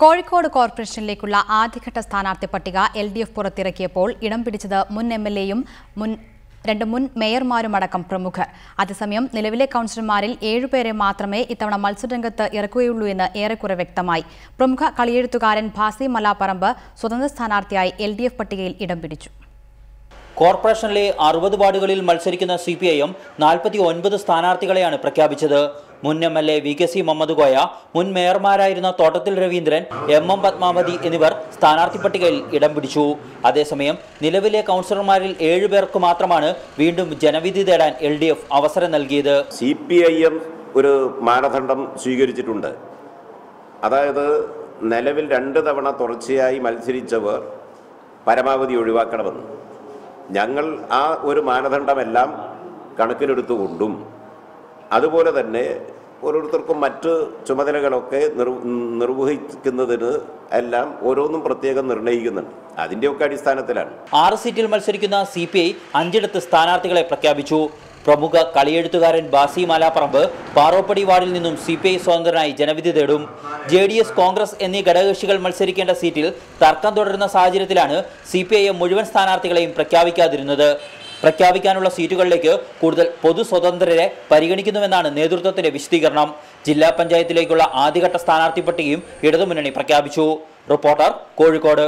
കോഴിക്കോട് കോർപ്പറേഷനിലേക്കുള്ള ആദ്യഘട്ട സ്ഥാനാർത്ഥി പട്ടിക LDF പുറത്തിറക്കിയപ്പോൾ ഇടം പിടിച്ചത് മുൻ MLAയും രണ്ട് മുൻ മേയർമാരുമടക്കം പ്രമുഖർ. അതേസമയം നിലവിലെ കൗൺസിലർമാരിൽ 7 പേരെ മാത്രമേ ഇത്തവണ മത്സരരംഗത്ത് ഇറക്കുകയുള്ളൂ എന്ന് ഏറെക്കുറെ വ്യക്തമായി. പ്രമുഖ കളിയെഴുത്തുകാരൻ ഭാസി മലാപ്പറമ്പ് സ്വതന്ത്ര സ്ഥാനാർത്ഥിയായി LDF പട്ടികയിൽ ഇടം പിടിച്ചു. കോർപ്പറേഷനിലെ 60 വാർഡുകളിൽ മത്സരിക്കുന്ന CPIM 49 സ്ഥാനാർത്ഥികളെയാണ് പ്രഖ്യാപിച്ചത്. മുൻ MLA VKC മുഹമ്മദ് കോയ, മുൻ മേയർമാരായിരുന്ന തോട്ടത്തിൽ രവീന്ദ്രൻ, MM പത്മാവതി എന്നിവർ സ്ഥാനാർത്ഥി പട്ടികയിൽ ഇടം പിടിച്ചു. അതേസമയം നിലവിലെ കൗൺസിലർമാരിൽ 7 പേർക്ക് മാത്രമാണ് വീണ്ടും ജനവിധി തേടാൻ LDF അവസരം നൽകിയത്. CPIM ഒരു മാനദണ്ഡം സ്വീകരിച്ചിട്ടുണ്ട്. അതായത് നിലവിൽ 2 തവണ തുടർച്ചയായി മത്സരിച്ചവർ പരമാവധി ഒഴിവാക്കണമെന്ന്. ഞങ്ങൾ ആ ഒരു മാനദണ്ഡമെല്ലാം കണക്കിലെടുത്തുകൊണ്ടും അതുപോലെ തന്നെ ഓരോരുത്തർക്കും മറ്റ് ചുമതലകളൊക്കെ നിർവഹിക്കുന്നതിന് എല്ലാം ഓരോന്നും പ്രത്യേകം നിർണ്ണയിക്കുന്നുണ്ട്. അതിൻ്റെയൊക്കെ അടിസ്ഥാനത്തിലാണ് 6 സീറ്റിൽ മത്സരിക്കുന്ന CPI 5 സ്ഥാനാർത്ഥികളെ പ്രഖ്യാപിച്ചു. പ്രമുഖ കളിയെഴുത്തുകാരൻ ഭാസി മലാപ്പറമ്പ് പാറോപ്പടി വാർഡിൽ നിന്നും CPI സ്വതന്ത്രനായി ജനവിധി തേടും. JDS, കോൺഗ്രസ് എന്നീ ഘടകകക്ഷികൾ മത്സരിക്കേണ്ട സീറ്റിൽ തർക്കം തുടരുന്ന സാഹചര്യത്തിലാണ് CPIM മുഴുവൻ സ്ഥാനാർത്ഥികളെയും പ്രഖ്യാപിക്കാതിരുന്നത്. പ്രഖ്യാപിക്കാനുള്ള സീറ്റുകളിലേക്ക് കൂടുതൽ പൊതു സ്വതന്ത്രരെ പരിഗണിക്കുന്നുവെന്നാണ് നേതൃത്വത്തിന്റെ വിശദീകരണം. ജില്ലാ പഞ്ചായത്തിലേക്കുള്ള ആദ്യഘട്ട സ്ഥാനാർത്ഥി പട്ടികയും ഇടതുമുന്നണി പ്രഖ്യാപിച്ചു. റിപ്പോർട്ടർ, കോഴിക്കോട്.